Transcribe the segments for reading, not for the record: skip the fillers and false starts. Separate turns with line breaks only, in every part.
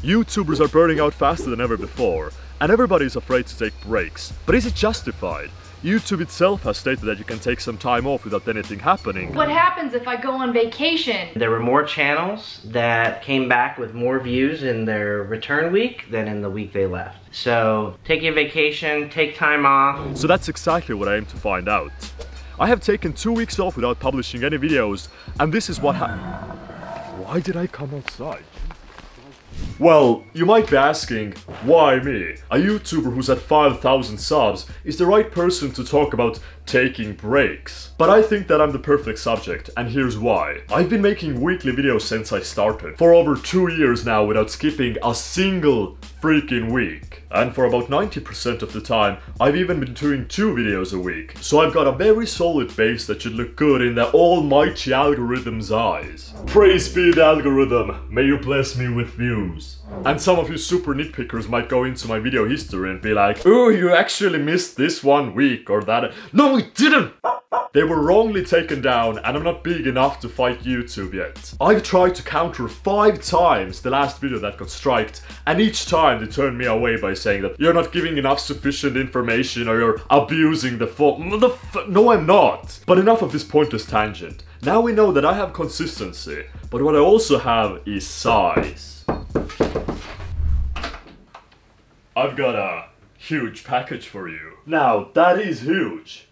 YouTubers are burning out faster than ever before, and everybody is afraid to take breaks. But is it justified? YouTube itself has stated that you can take some time off without anything happening.
What happens if I go on vacation?
There were more channels that came back with more views in their return week than in the week they left. So take your vacation, take time off.
So that's exactly what I aim to find out. I have taken 2 weeks off without publishing any videos, and this is what Why did I come outside? Well, you might be asking, why me? A YouTuber who's at 5,000 subs is the right person to talk about taking breaks. But I think that I'm the perfect subject, and here's why. I've been making weekly videos since I started, for over 2 years now without skipping a single freaking week. And for about 90% of the time, I've even been doing 2 videos a week. So I've got a very solid base that should look good in the almighty algorithm's eyes. Praise be the algorithm, may you bless me with views. And some of you super nitpickers might go into my video history and be like, "Oh, you actually missed this 1 week or that." No, we didn't! They were wrongly taken down, and I'm not big enough to fight YouTube yet. I've tried to counter 5 times the last video that got striked, and each time they turned me away by saying that you're not giving enough sufficient information or you're abusing the phone. No, I'm not. But enough of this pointless tangent. Now we know that I have consistency, but what I also have is size. I've got a huge package for you. Now, that is huge,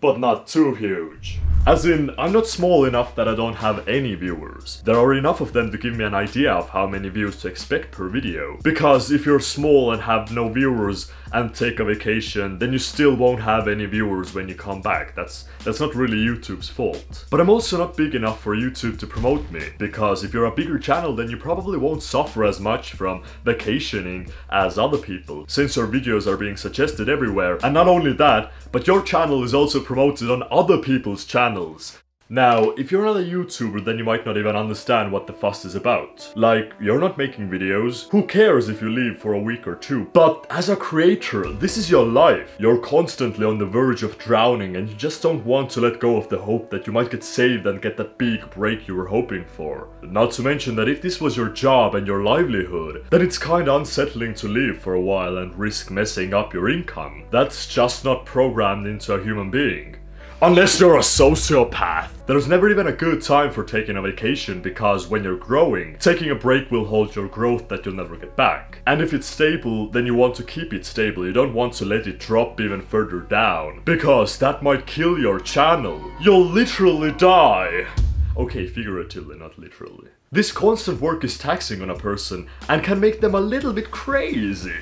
but not too huge. As in, I'm not small enough that I don't have any viewers. There are enough of them to give me an idea of how many views to expect per video. Because if you're small and have no viewers and take a vacation, then you still won't have any viewers when you come back. That's not really YouTube's fault. But I'm also not big enough for YouTube to promote me. Because if you're a bigger channel, then you probably won't suffer as much from vacationing as other people, since your videos are being suggested everywhere. And not only that, but your channel is also promoted on other people's channels. Now, if you're not a YouTuber, then you might not even understand what the fuss is about. Like, you're not making videos. Who cares if you leave for a week or 2? But as a creator, this is your life. You're constantly on the verge of drowning, and you just don't want to let go of the hope that you might get saved and get that big break you were hoping for. Not to mention that if this was your job and your livelihood, then it's kinda unsettling to leave for a while and risk messing up your income. That's just not programmed into a human being. Unless you're a sociopath. There's never even a good time for taking a vacation, because when you're growing, taking a break will hold your growth that you'll never get back. And if it's stable, then you want to keep it stable. You don't want to let it drop even further down, because that might kill your channel. You'll literally die. Okay, figuratively, not literally. This constant work is taxing on a person and can make them a little bit crazy.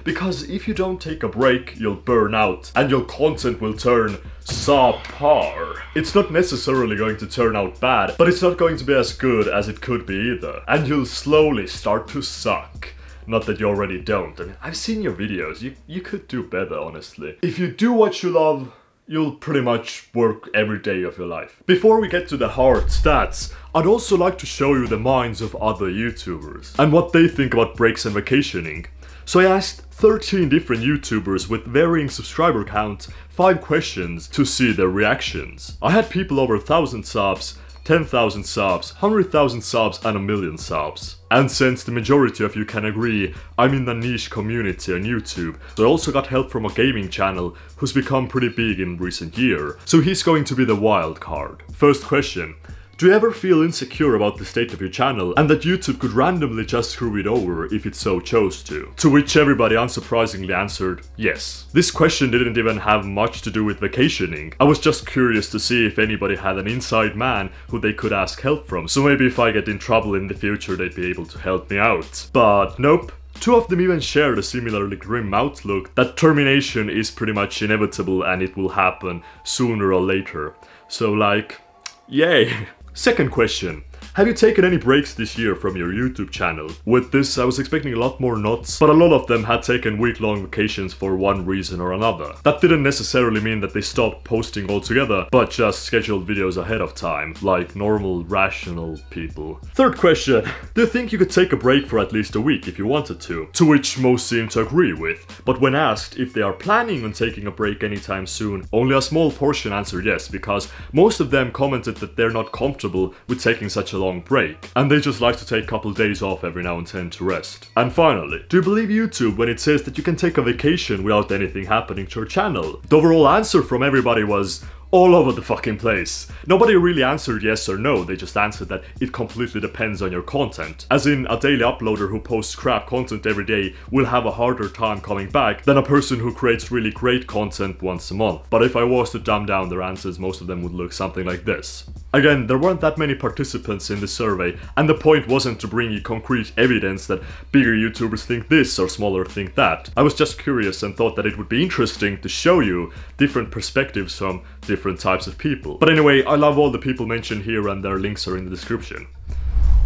Because if you don't take a break, you'll burn out and your content will turn subpar. It's not necessarily going to turn out bad, but it's not going to be as good as it could be either. And you'll slowly start to suck. Not that you already don't. I mean, I've seen your videos. You could do better, honestly. If you do what you love, you'll pretty much work every day of your life. Before we get to the hard stats, I'd also like to show you the minds of other YouTubers and what they think about breaks and vacationing. So I asked 13 different YouTubers with varying subscriber count 5 questions to see their reactions. I had people over 1,000 subs, 10,000 subs, 100,000 subs and 1,000,000 subs. And since the majority of you can agree, I'm in the niche community on YouTube, so I also got help from a gaming channel who's become pretty big in recent year, so he's going to be the wild card. First question. Do you ever feel insecure about the state of your channel and that YouTube could randomly just screw it over if it so chose to? To which everybody unsurprisingly answered yes. This question didn't even have much to do with vacationing. I was just curious to see if anybody had an inside man who they could ask help from, so maybe if I get in trouble in the future they'd be able to help me out. But nope. 2 of them even shared a similarly grim outlook that termination is pretty much inevitable and it will happen sooner or later. So like, yay! Second question. Have you taken any breaks this year from your YouTube channel? With this, I was expecting a lot more nods, but a lot of them had taken week-long vacations for one reason or another. That didn't necessarily mean that they stopped posting altogether, but just scheduled videos ahead of time, like normal, rational people. Third question. Do you think you could take a break for at least a week if you wanted to? To which most seem to agree with, but when asked if they are planning on taking a break anytime soon, only a small portion answered yes, because most of them commented that they're not comfortable with taking such such a long break, and they just like to take a couple days off every now and then to rest. And finally, do you believe YouTube when it says that you can take a vacation without anything happening to your channel? The overall answer from everybody was all over the fucking place. Nobody really answered yes or no, they just answered that it completely depends on your content. As in, a daily uploader who posts crap content every day will have a harder time coming back than a person who creates really great content once a month. But if I was to dumb down their answers, most of them would look something like this. Again, there weren't that many participants in the survey, and the point wasn't to bring you concrete evidence that bigger YouTubers think this or smaller think that. I was just curious and thought that it would be interesting to show you different perspectives from different types of people. But anyway, I love all the people mentioned here and their links are in the description.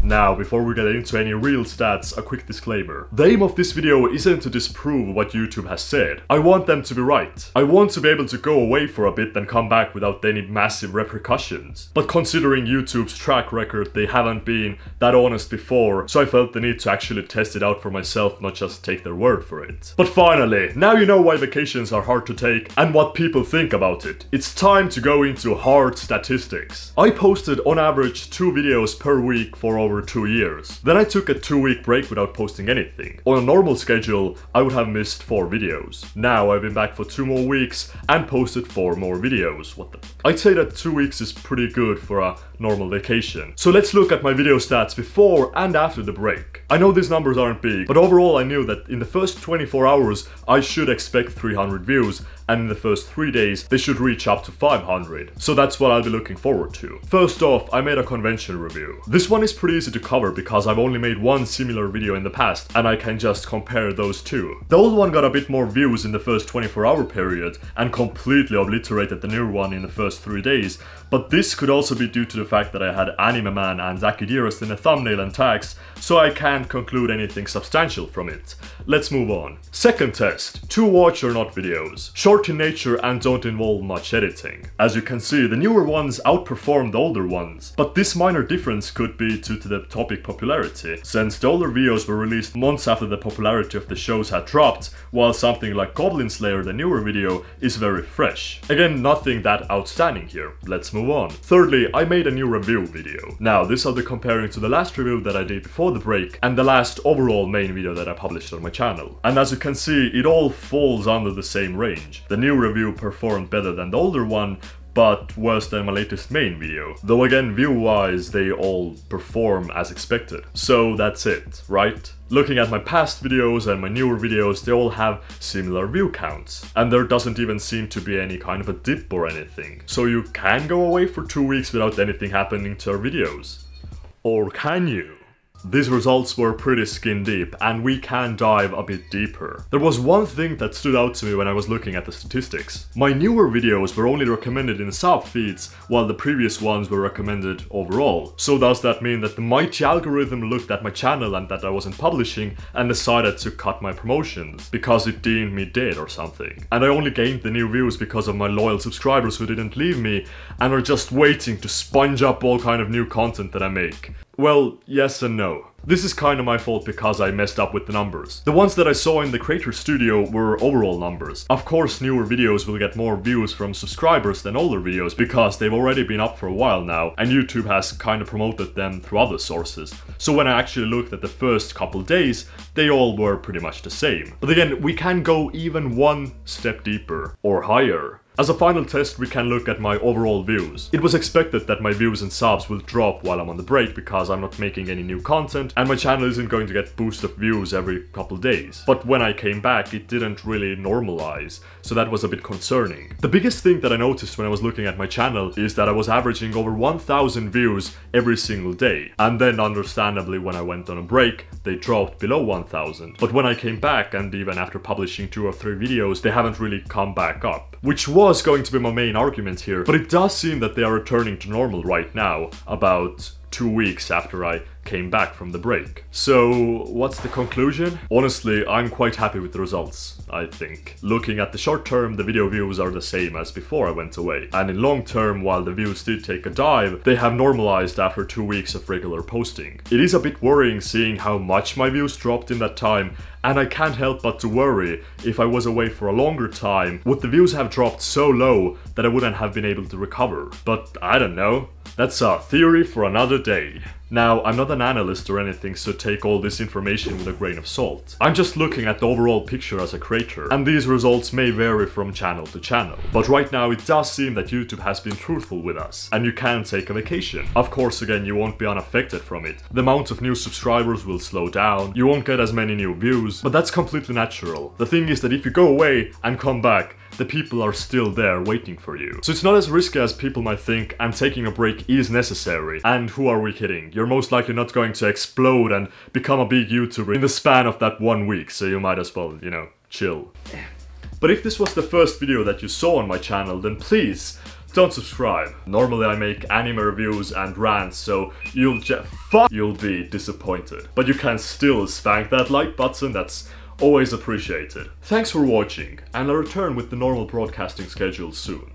Now, before we get into any real stats, a quick disclaimer. The aim of this video isn't to disprove what YouTube has said. I want them to be right. I want to be able to go away for a bit and come back without any massive repercussions. But considering YouTube's track record, they haven't been that honest before, so I felt the need to actually test it out for myself, not just take their word for it. But finally, now you know why vacations are hard to take and what people think about it. It's time to go into hard statistics. I posted on average 2 videos per week for over 2 years. Then I took a 2-week break without posting anything. On a normal schedule, I would have missed 4 videos. Now I've been back for 2 more weeks and posted 4 more videos. What the? I'd say that 2 weeks is pretty good for a normal vacation. So let's look at my video stats before and after the break. I know these numbers aren't big, but overall I knew that in the first 24 hours I should expect 300 views, and in the first 3 days they should reach up to 500. So that's what I'll be looking forward to. First off, I made a convention review. This one is pretty easy to cover because I've only made one similar video in the past and I can just compare those two. The old one got a bit more views in the first 24-hour period and completely obliterated the new one in the first 3 days, but this could also be due to the fact that I had Anime Man and Zakidiras in the thumbnail and tags, so I can't conclude anything substantial from it. Let's move on. Second test, 2 watch or not videos. Short in nature and don't involve much editing. As you can see, the newer ones outperform the older ones, but this minor difference could be due to the topic popularity, since the older videos were released months after the popularity of the shows had dropped, while something like Goblin Slayer, the newer video, is very fresh. Again, nothing that outstanding here. Let's move on. Thirdly, I made a new review video. Now, this I'll be comparing to the last review that I did before the break and the last overall main video that I published on my channel. And as you can see, it all falls under the same range. The new review performed better than the older one, but worse than my latest main video. Though again, view-wise, they all perform as expected. So that's it, right? Looking at my past videos and my newer videos, they all have similar view counts. And there doesn't even seem to be any kind of a dip or anything. So you can go away for 2 weeks without anything happening to our videos. Or can you? These results were pretty skin deep, and we can dive a bit deeper. There was one thing that stood out to me when I was looking at the statistics. My newer videos were only recommended in sub feeds, while the previous ones were recommended overall. So does that mean that the mighty algorithm looked at my channel and that I wasn't publishing and decided to cut my promotions because it deemed me dead or something? And I only gained the new views because of my loyal subscribers who didn't leave me and are just waiting to sponge up all kind of new content that I make. Well, yes and no. This is kinda my fault because I messed up with the numbers. The ones that I saw in the Creator Studio were overall numbers. Of course, newer videos will get more views from subscribers than older videos because they've already been up for a while now and YouTube has kinda promoted them through other sources. So when I actually looked at the first couple days, they all were pretty much the same. But again, we can go even one step deeper or higher. As a final test, we can look at my overall views. It was expected that my views and subs will drop while I'm on the break because I'm not making any new content and my channel isn't going to get boost of views every couple days. But when I came back, it didn't really normalize, so that was a bit concerning. The biggest thing that I noticed when I was looking at my channel is that I was averaging over 1,000 views every single day. And then understandably, when I went on a break, they dropped below 1,000. But when I came back, and even after publishing 2 or 3 videos, they haven't really come back up. Which was going to be my main argument here, but it does seem that they are returning to normal right now, about 2 weeks after I came back from the break. So what's the conclusion? Honestly, I'm quite happy with the results, I think. Looking at the short term, the video views are the same as before I went away. And in long term, while the views did take a dive, they have normalized after 2 weeks of regular posting. It is a bit worrying seeing how much my views dropped in that time, and I can't help but to worry if I was away for a longer time, would the views have dropped so low that I wouldn't have been able to recover? But I don't know. That's a theory for another day. Now, I'm not an analyst or anything, so take all this information with a grain of salt. I'm just looking at the overall picture as a creator, and these results may vary from channel to channel. But right now it does seem that YouTube has been truthful with us, and you can take a vacation. Of course, again, you won't be unaffected from it. The amount of new subscribers will slow down, you won't get as many new views, but that's completely natural. The thing is that if you go away and come back, the people are still there waiting for you. So it's not as risky as people might think, and taking a break is necessary. And who are we kidding? You're most likely not going to explode and become a big YouTuber in the span of that 1 week, so you might as well, you know, chill. But if this was the first video that you saw on my channel, then please don't subscribe. Normally I make anime reviews and rants, so you'll be disappointed. But you can still spank that like button, that's always appreciated. Thanks for watching, and I'll return with the normal broadcasting schedule soon.